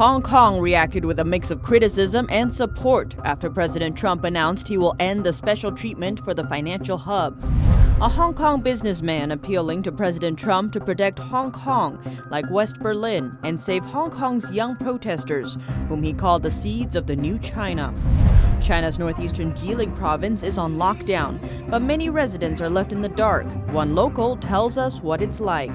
Hong Kong reacted with a mix of criticism and support after President Trump announced he will end the special treatment for the financial hub. A Hong Kong businessman appealing to President Trump to protect Hong Kong, like West Berlin, and save Hong Kong's young protesters, whom he called the seeds of the new China. China's northeastern Jilin province is on lockdown, but many residents are left in the dark. One local tells us what it's like.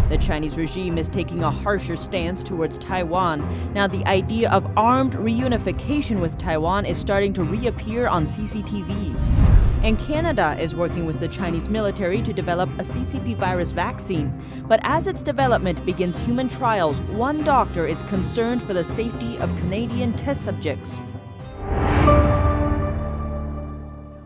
The Chinese regime is taking a harsher stance towards Taiwan. Now, the idea of armed reunification with Taiwan is starting to reappear on CCTV. And Canada is working with the Chinese military to develop a CCP virus vaccine. But as its development begins human trials, one doctor is concerned for the safety of Canadian test subjects.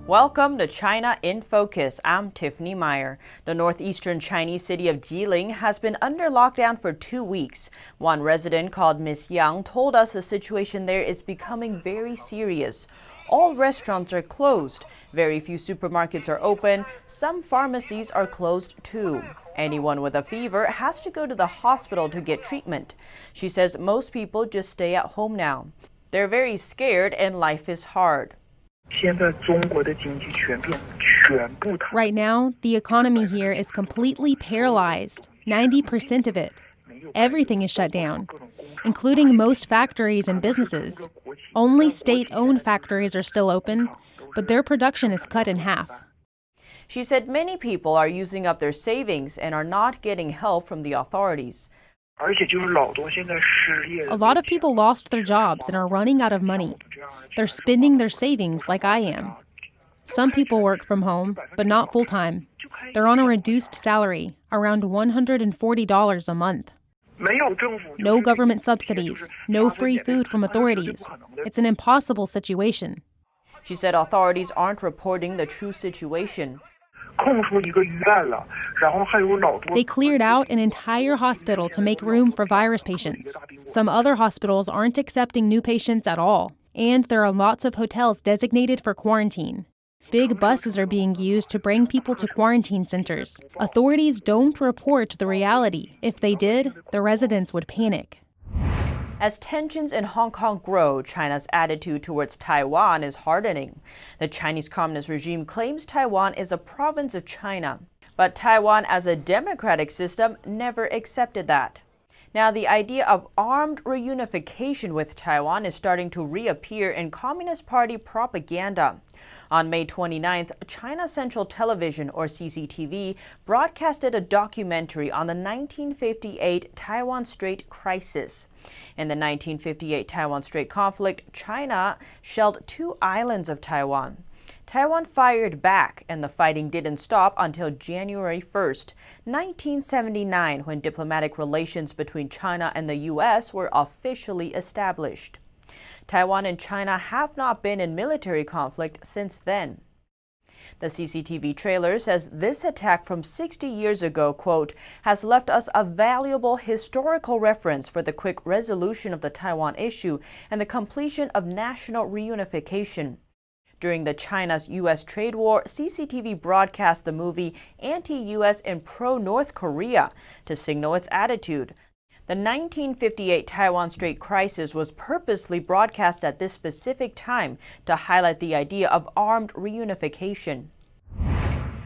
Welcome to China in Focus. I'm Tiffany Meyer. The northeastern Chinese city of Jilin has been under lockdown for 2 weeks. One resident called Miss Yang told us the situation there is becoming very serious. All restaurants are closed. Very few supermarkets are open. Some pharmacies are closed too. Anyone with a fever has to go to the hospital to get treatment. She says most people just stay at home now. They're very scared and life is hard. Right now, the economy here is completely paralyzed, 90% of it. Everything is shut down, including most factories and businesses. Only state-owned factories are still open, but their production is cut in half. She said many people are using up their savings and are not getting help from the authorities. A lot of people lost their jobs and are running out of money. They're spending their savings like I am. Some people work from home, but not full-time. They're on a reduced salary, around $140 a month. No government subsidies, no free food from authorities. It's an impossible situation. She said authorities aren't reporting the true situation. They cleared out an entire hospital to make room for virus patients. Some other hospitals aren't accepting new patients at all. And there are lots of hotels designated for quarantine. Big buses are being used to bring people to quarantine centers. Authorities don't report the reality. If they did, the residents would panic. As tensions in Hong Kong grow, China's attitude towards Taiwan is hardening. The Chinese Communist regime claims Taiwan is a province of China. But Taiwan as a democratic system never accepted that. Now, the idea of armed reunification with Taiwan is starting to reappear in Communist Party propaganda. On May 29th, China Central Television, or CCTV, broadcasted a documentary on the 1958 Taiwan Strait crisis. In the 1958 Taiwan Strait conflict, China shelled 2 islands of Taiwan. Taiwan fired back, and the fighting didn't stop until January 1st, 1979, when diplomatic relations between China and the U.S. were officially established. Taiwan and China have not been in military conflict since then. The CCTV trailer says this attack from 60 years ago, quote, has left us a valuable historical reference for the quick resolution of the Taiwan issue and the completion of national reunification. During the China's-U.S. trade war, CCTV broadcast the movie Anti-U.S. and Pro-North Korea to signal its attitude. The 1958 Taiwan Strait crisis was purposely broadcast at this specific time to highlight the idea of armed reunification.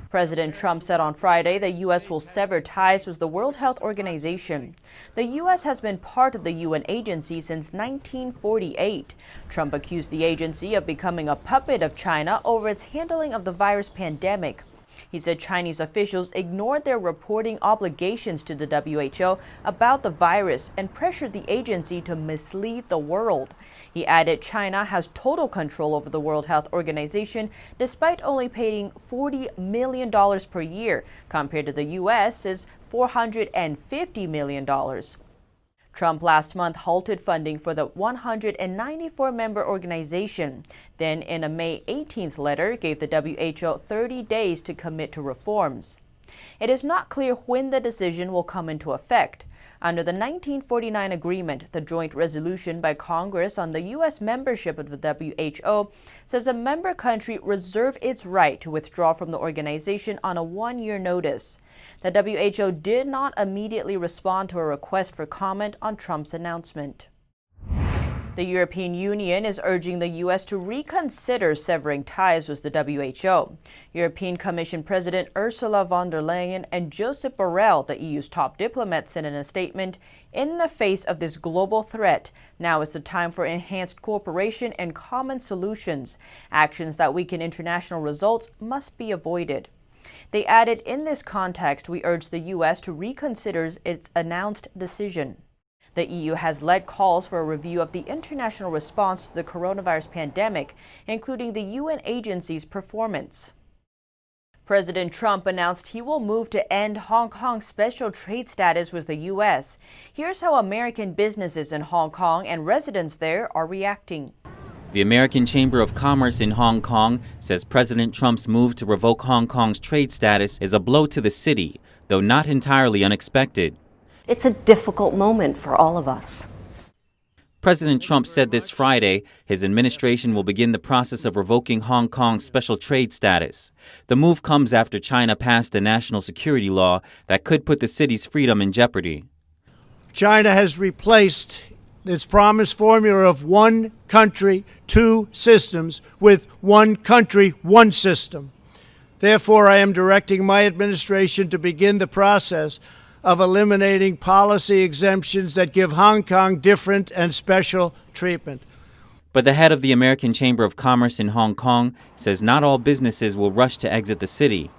President Trump said on Friday the U.S. will sever ties with the World Health Organization. The U.S. has been part of the UN agency since 1948. Trump accused the agency of becoming a puppet of China over its handling of the virus pandemic. He said Chinese officials ignored their reporting obligations to the WHO about the virus and pressured the agency to mislead the world. He added China has total control over the World Health Organization despite only paying $40 million per year compared to the U.S.'s $450 million. Trump last month halted funding for the 194-member organization. Then, in a May 18th letter, gave the WHO 30 days to commit to reforms. It is not clear when the decision will come into effect. Under the 1949 agreement, the joint resolution by Congress on the U.S. membership of the WHO says a member country reserve its right to withdraw from the organization on a 1-year notice. The WHO did not immediately respond to a request for comment on Trump's announcement. The European Union is urging the U.S. to reconsider severing ties with the WHO. European Commission President Ursula von der Leyen and Josep Borrell, the EU's top diplomat, said in a statement, "In the face of this global threat, now is the time for enhanced cooperation and common solutions. Actions that weaken international results must be avoided." They added, "In this context, we urge the U.S. to reconsider its announced decision." The EU has led calls for a review of the international response to the coronavirus pandemic, including the UN agency's performance. President Trump announced he will move to end Hong Kong's special trade status with the U.S. Here's how American businesses in Hong Kong and residents there are reacting. The American Chamber of Commerce in Hong Kong says President Trump's move to revoke Hong Kong's trade status is a blow to the city, though not entirely unexpected. It's a difficult moment for all of us. President Trump said this Friday his administration will begin the process of revoking Hong Kong's special trade status. The move comes after China passed a national security law that could put the city's freedom in jeopardy. China has replaced its promised formula of one country, two systems with one country, one system. Therefore, I am directing my administration to begin the process of eliminating policy exemptions that give Hong Kong different and special treatment. But the head of the American Chamber of Commerce in Hong Kong says not all businesses will rush to exit the city.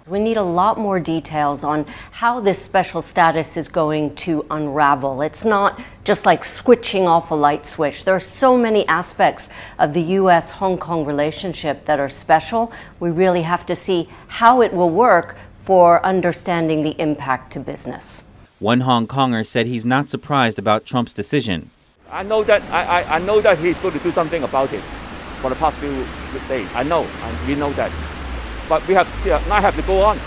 We need a lot more details on how this special status is going to unravel. It's not just like switching off a light switch. There are so many aspects of the U.S.-Hong Kong relationship that are special. We really have to see how it will work for understanding the impact to business. One Hong Konger said he's not surprised about Trump's decision. I know that he's going to do something about it for the past few days. I know, and we know that. But we have to go on.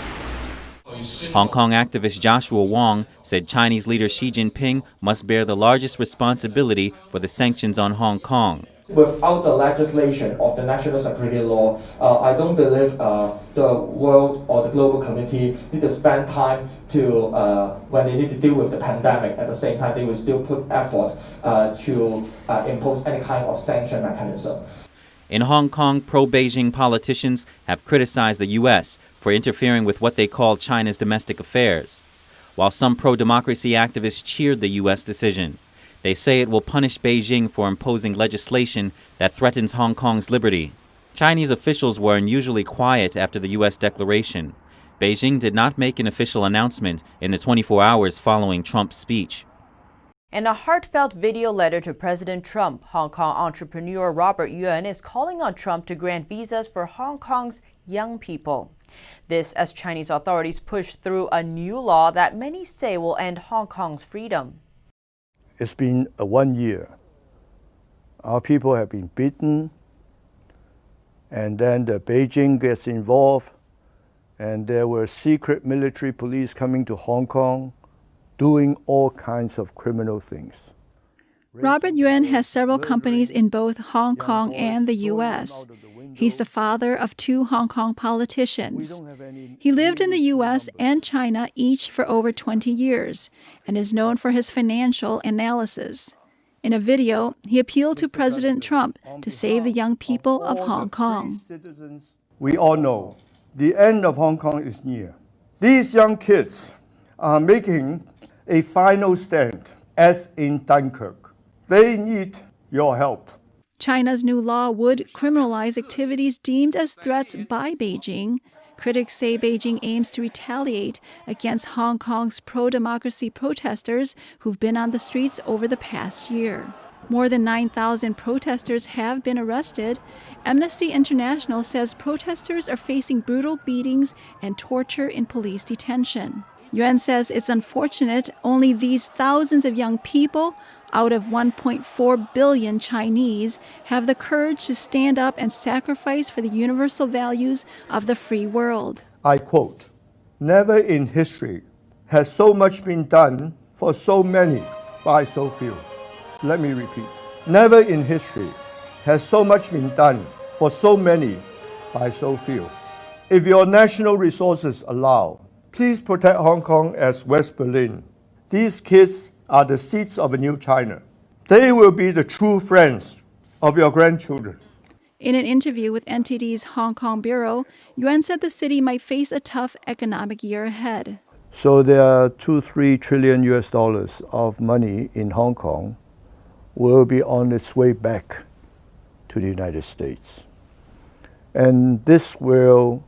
Hong Kong activist Joshua Wong said Chinese leader Xi Jinping must bear the largest responsibility for the sanctions on Hong Kong. Without the legislation of the national security law, I don't believe the world or the global community need to spend time to, when they need to deal with the pandemic, at the same time they will still put effort to impose any kind of sanction mechanism. In Hong Kong, pro-Beijing politicians have criticized the U.S. for interfering with what they call China's domestic affairs, while some pro-democracy activists cheered the U.S. decision. They say it will punish Beijing for imposing legislation that threatens Hong Kong's liberty. Chinese officials were unusually quiet after the U.S. declaration. Beijing did not make an official announcement in the 24 hours following Trump's speech. In a heartfelt video letter to President Trump, Hong Kong entrepreneur Robert Yuan is calling on Trump to grant visas for Hong Kong's young people. This as Chinese authorities push through a new law that many say will end Hong Kong's freedom. It's been 1 year. Our people have been beaten, and then the Beijing gets involved, and there were secret military police coming to Hong Kong, doing all kinds of criminal things. Robert Yuan has several companies in both Hong Kong and the U.S. He's the father of 2 Hong Kong politicians. He lived in the U.S. and China each for over 20 years and is known for his financial analysis. In a video, he appealed to President Trump to save the young people of Hong Kong. We all know the end of Hong Kong is near. These young kids are making a final stand, as in Dunkirk. They need your help. China's new law would criminalize activities deemed as threats by Beijing. Critics say Beijing aims to retaliate against Hong Kong's pro-democracy protesters who've been on the streets over the past year. More than 9,000 protesters have been arrested. Amnesty International says protesters are facing brutal beatings and torture in police detention. Yuan says it's unfortunate only these thousands of young people out of 1.4 billion Chinese have the courage to stand up and sacrifice for the universal values of the free world. I quote, "Never in history has so much been done for so many by so few." Let me repeat. Never in history has so much been done for so many by so few. If your national resources allow, please protect Hong Kong as West Berlin. These kids are the seeds of a new China. They will be the true friends of your grandchildren. In an interview with NTD's Hong Kong bureau, Yuan said the city might face a tough economic year ahead. So there are 2-3 trillion US dollars of money in Hong Kong will be on its way back to the United States. And this will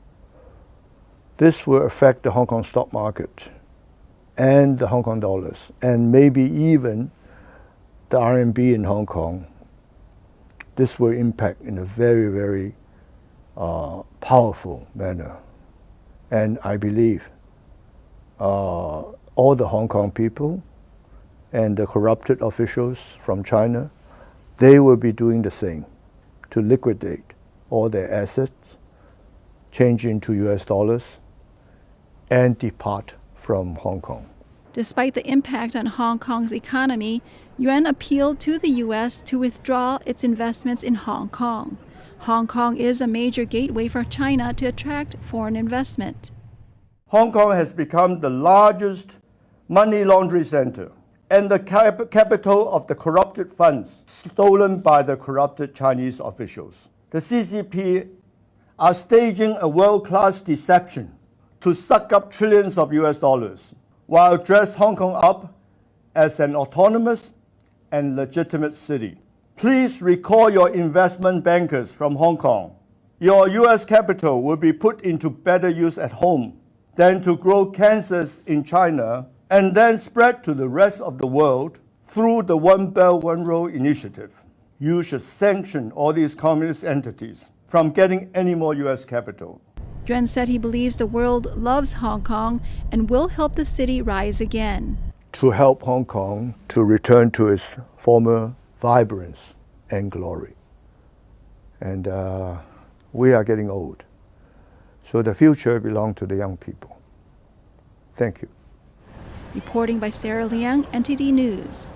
affect the Hong Kong stock market and the Hong Kong dollars, and maybe even the RMB in Hong Kong. This will impact in a very, very powerful manner. And I believe all the Hong Kong people and the corrupted officials from China, they will be doing the same to liquidate all their assets, change into US dollars, and depart from Hong Kong. Despite the impact on Hong Kong's economy, Yuan appealed to the U.S. to withdraw its investments in Hong Kong. Hong Kong is a major gateway for China to attract foreign investment. Hong Kong has become the largest money laundering center and the capital of the corrupted funds stolen by the corrupted Chinese officials. The CCP are staging a world-class deception to suck up trillions of US dollars while dress Hong Kong up as an autonomous and legitimate city. Please recall your investment bankers from Hong Kong. Your US capital will be put into better use at home than to grow cancers in China and then spread to the rest of the world through the One Belt, One Road initiative. You should sanction all these communist entities from getting any more US capital. Yuan said he believes the world loves Hong Kong and will help the city rise again. To help Hong Kong to return to its former vibrance and glory. And we are getting old. So the future belongs to the young people. Thank you. Reporting by Sarah Liang, NTD News.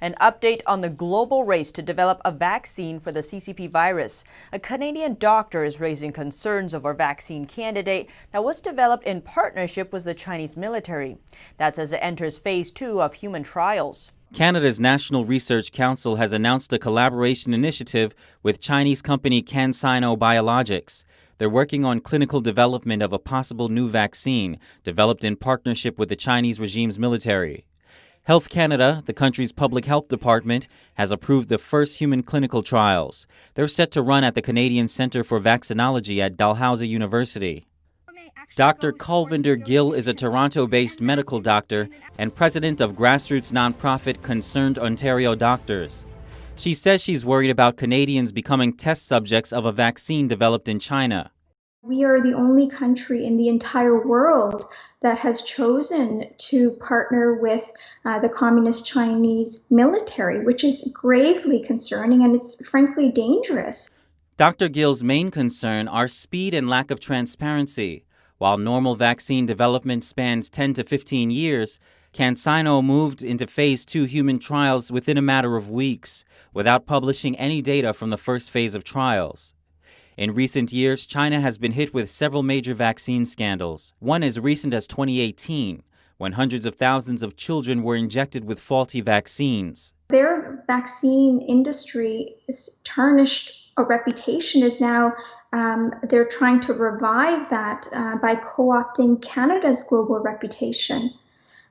An update on the global race to develop a vaccine for the CCP virus. A Canadian doctor is raising concerns over a vaccine candidate that was developed in partnership with the Chinese military. That's as it enters phase 2 of human trials. Canada's National Research Council has announced a collaboration initiative with Chinese company CanSino Biologics. They're working on clinical development of a possible new vaccine developed in partnership with the Chinese regime's military. Health Canada, the country's public health department, has approved the first human clinical trials. They're set to run at the Canadian Centre for Vaccinology at Dalhousie University. Dr. Kulvinder Gill is a Toronto-based medical doctor and president of grassroots nonprofit Concerned Ontario Doctors. She says she's worried about Canadians becoming test subjects of a vaccine developed in China. We are the only country in the entire world that has chosen to partner with the Communist Chinese military, which is gravely concerning and it's frankly dangerous. Dr. Gill's main concern are speed and lack of transparency. While normal vaccine development spans 10 to 15 years, CanSino moved into phase 2 human trials within a matter of weeks, without publishing any data from the first phase of trials. In recent years, China has been hit with several major vaccine scandals. One as recent as 2018, when hundreds of thousands of children were injected with faulty vaccines. Their vaccine industry is tarnished. A reputation is now, they're trying to revive that by co-opting Canada's global reputation.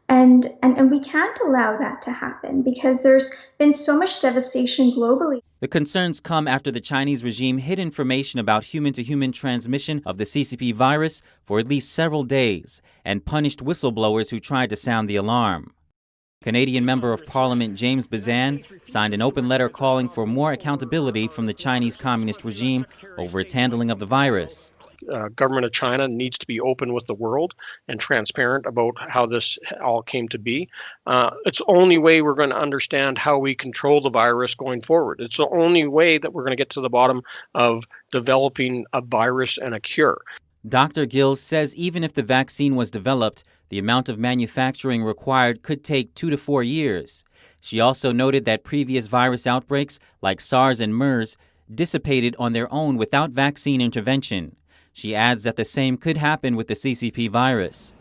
And we can't allow that to happen because there's been so much devastation globally. The concerns come after the Chinese regime hid information about human-to-human transmission of the CCP virus for at least several days and punished whistleblowers who tried to sound the alarm. Canadian Member of Parliament James Bazan signed an open letter calling for more accountability from the Chinese Communist regime over its handling of the virus. Government of China needs to be open with the world and transparent about how this all came to be. It's the only way we're going to understand how we control the virus going forward. It's the only way that we're going to get to the bottom of developing a virus and a cure. Dr. Gill says even if the vaccine was developed, the amount of manufacturing required could take 2 to 4 years. She also noted that previous virus outbreaks, like SARS and MERS, dissipated on their own without vaccine intervention. She adds that the same could happen with the CCP virus.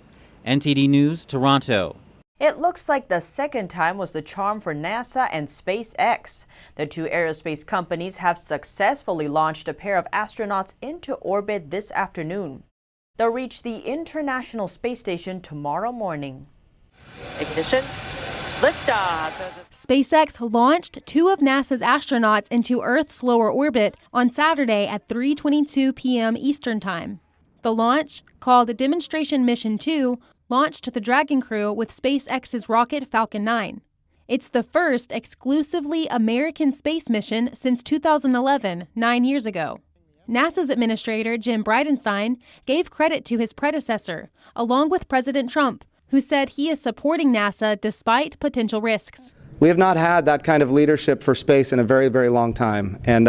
NTD News, Toronto. It looks like the second time was the charm for NASA and SpaceX. The two aerospace companies have successfully launched a pair of astronauts into orbit this afternoon. They'll reach the International Space Station tomorrow morning. Ignition. Liftoff. SpaceX launched two of NASA's astronauts into Earth's lower orbit on Saturday at 3:22 p.m. Eastern Time. The launch, called Demonstration Mission 2, launched the Dragon crew with SpaceX's rocket Falcon 9. It's the first exclusively American space mission since 2011, 9 years ago. NASA's administrator, Jim Bridenstine, gave credit to his predecessor, along with President Trump, who said he is supporting NASA despite potential risks. We have not had that kind of leadership for space in a very, very long time, and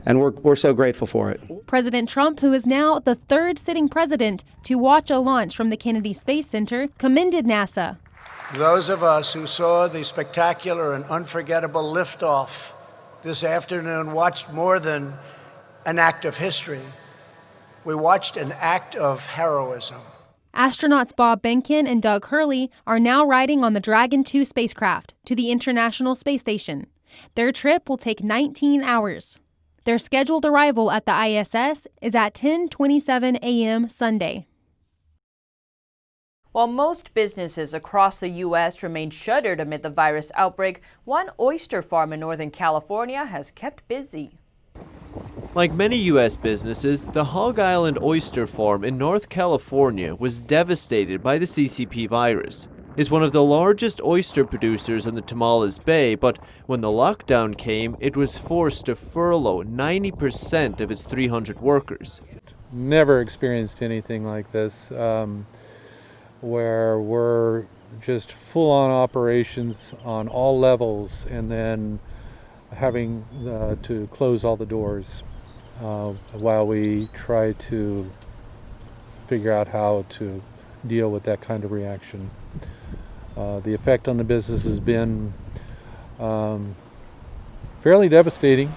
we're so grateful for it. President Trump, who is now the third sitting president to watch a launch from the Kennedy Space Center, commended NASA. Those of us who saw the spectacular and unforgettable liftoff this afternoon watched more than an act of history. We watched an act of heroism. Astronauts Bob Behnken and Doug Hurley are now riding on the Dragon 2 spacecraft to the International Space Station. Their trip will take 19 hours. Their scheduled arrival at the ISS is at 10:27 a.m. Sunday. While most businesses across the U.S. remain shuttered amid the virus outbreak, one oyster farm in Northern California has kept busy. Like many U.S. businesses, the Hog Island oyster farm in North California was devastated by the CCP virus. It's one of the largest oyster producers in the Tamales Bay, but when the lockdown came, it was forced to furlough 90% of its 300 workers. Never experienced anything like this, where we're just full-on operations on all levels and then having to close all the doors while we try to figure out how to deal with that kind of reaction. The effect on the business has been fairly devastating.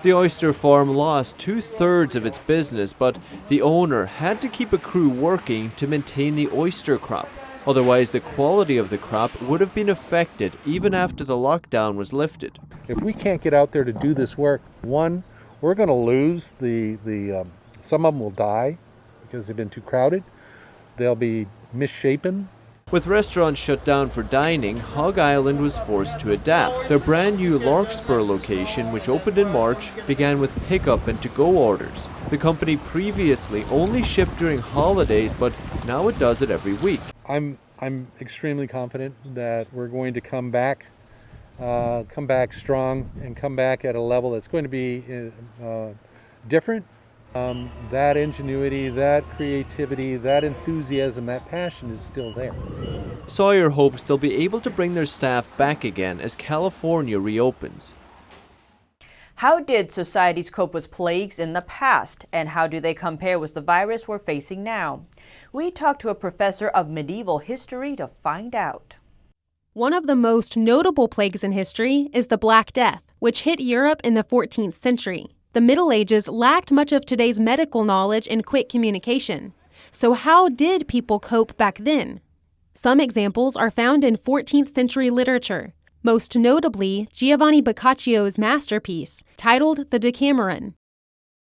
The oyster farm lost 2/3 of its business, but the owner had to keep a crew working to maintain the oyster crop. Otherwise, the quality of the crop would have been affected even after the lockdown was lifted. If we can't get out there to do this work, one, we're going to lose some of them will die because they've been too crowded. They'll be misshapen. With restaurants shut down for dining, Hog Island was forced to adapt. Their brand new Larkspur location, which opened in March, began with pickup and to-go orders. The company previously only shipped during holidays, but now it does it every week. I'm extremely confident that we're going to come back strong and come back at a level that's going to be different. That ingenuity, that creativity, that enthusiasm, that passion is still there. Sawyer hopes they'll be able to bring their staff back again as California reopens. How did societies cope with plagues in the past, and how do they compare with the virus we're facing now? We talked to a professor of medieval history to find out. One of the most notable plagues in history is the Black Death, which hit Europe in the 14th century. The Middle Ages lacked much of today's medical knowledge and quick communication. So how did people cope back then? Some examples are found in 14th century literature, most notably Giovanni Boccaccio's masterpiece, titled The Decameron.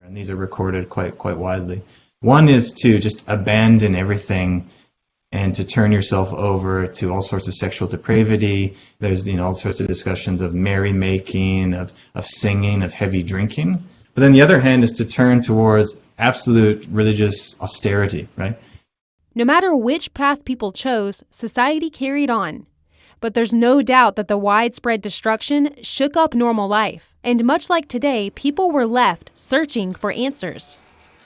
And these are recorded quite widely. One is to just abandon everything and to turn yourself over to all sorts of sexual depravity. There's all sorts of discussions of merrymaking, of singing, of heavy drinking. But then the other hand is to turn towards absolute religious austerity, right? No matter which path people chose, society carried on. But there's no doubt that the widespread destruction shook up normal life. And much like today, people were left searching for answers.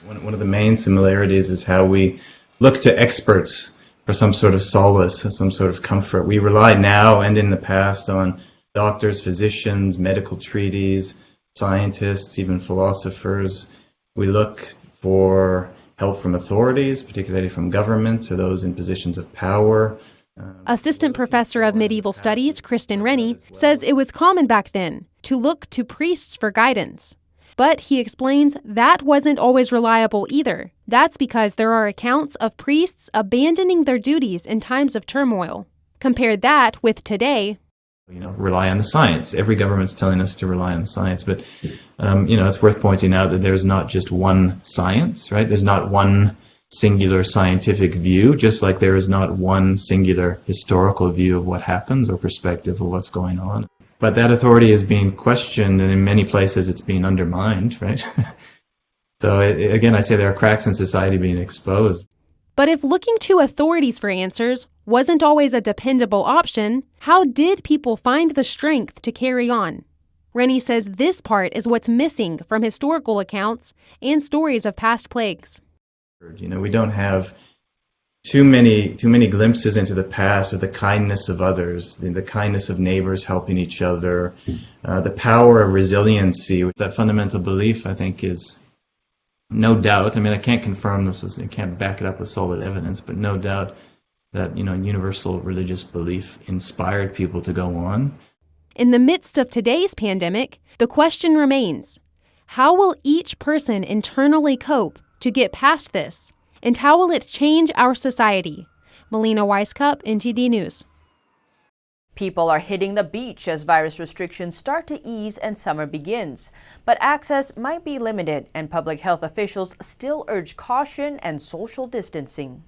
One of the main similarities is how we look to experts for some sort of solace, some sort of comfort. We rely now and in the past on doctors, physicians, medical treaties, scientists, even philosophers. We look for help from authorities, particularly from governments or those in positions of power. Assistant Professor of Medieval Studies, Kristen Rennie, says it was common back then to look to priests for guidance. But he explains that wasn't always reliable either. That's because there are accounts of priests abandoning their duties in times of turmoil. Compare that with today. Rely on the science. Every government's telling us to rely on the science, but it's worth pointing out that there's not just one science, right? There's not one singular scientific view, just like there is not one singular historical view of what happens or perspective of what's going on. But that authority is being questioned, and in many places it's being undermined, right? So again, I say there are cracks in society being exposed. But if looking to authorities for answers wasn't always a dependable option, how did people find the strength to carry on? Rennie says this part is what's missing from historical accounts and stories of past plagues. We don't have too many glimpses into the past of the kindness of others, the kindness of neighbors helping each other, the power of resiliency. That fundamental belief, I think, is no doubt. I mean, I can't confirm this, I can't back it up with solid evidence, but no doubt that universal religious belief inspired people to go on. In the midst of today's pandemic, the question remains: how will each person internally cope to get past this? And how will it change our society? Melina Weiskup, NTD News. People are hitting the beach as virus restrictions start to ease and summer begins. But access might be limited, and public health officials still urge caution and social distancing.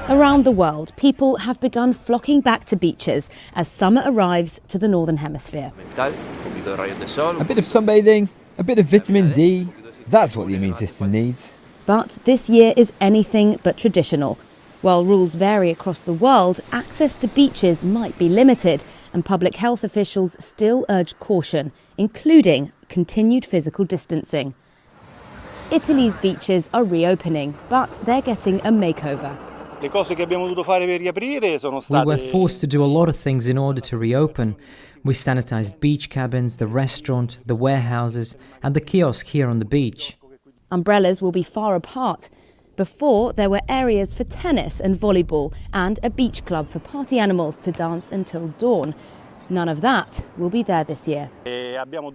Around the world, people have begun flocking back to beaches as summer arrives to the Northern Hemisphere. A bit of sunbathing, a bit of vitamin D, that's what the immune system needs. But this year is anything but traditional. While rules vary across the world, access to beaches might be limited, and public health officials still urge caution, including continued physical distancing. Italy's beaches are reopening, but they're getting a makeover. We were forced to do a lot of things in order to reopen. We sanitized beach cabins, the restaurant, the warehouses, and the kiosk here on the beach. Umbrellas will be far apart. Before, there were areas for tennis and volleyball and a beach club for party animals to dance until dawn. None of that will be there this year.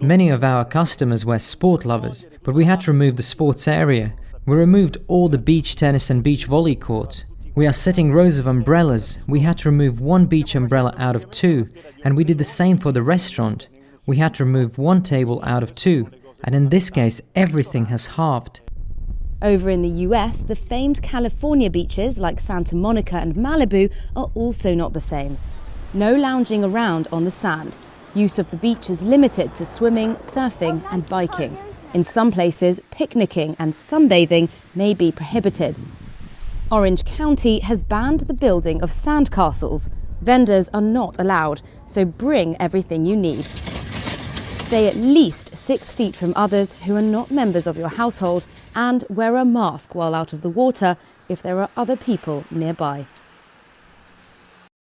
Many of our customers were sport lovers, but we had to remove the sports area. We removed all the beach tennis and beach volley courts. We are setting rows of umbrellas. We had to remove one beach umbrella out of 2, and we did the same for the restaurant. We had to remove one table out of 2, and in this case, everything has halved. Over in the US, the famed California beaches like Santa Monica and Malibu are also not the same. No lounging around on the sand. Use of the beach is limited to swimming, surfing and biking. In some places, picnicking and sunbathing may be prohibited. Orange County has banned the building of sandcastles. Vendors are not allowed, so bring everything you need. Stay at least 6 feet from others who are not members of your household, and wear a mask while out of the water if there are other people nearby.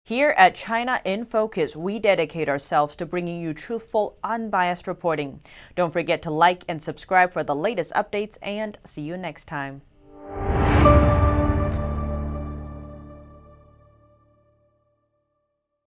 Here at China in Focus, we dedicate ourselves to bringing you truthful, unbiased reporting. Don't forget to like and subscribe for the latest updates, and see you next time.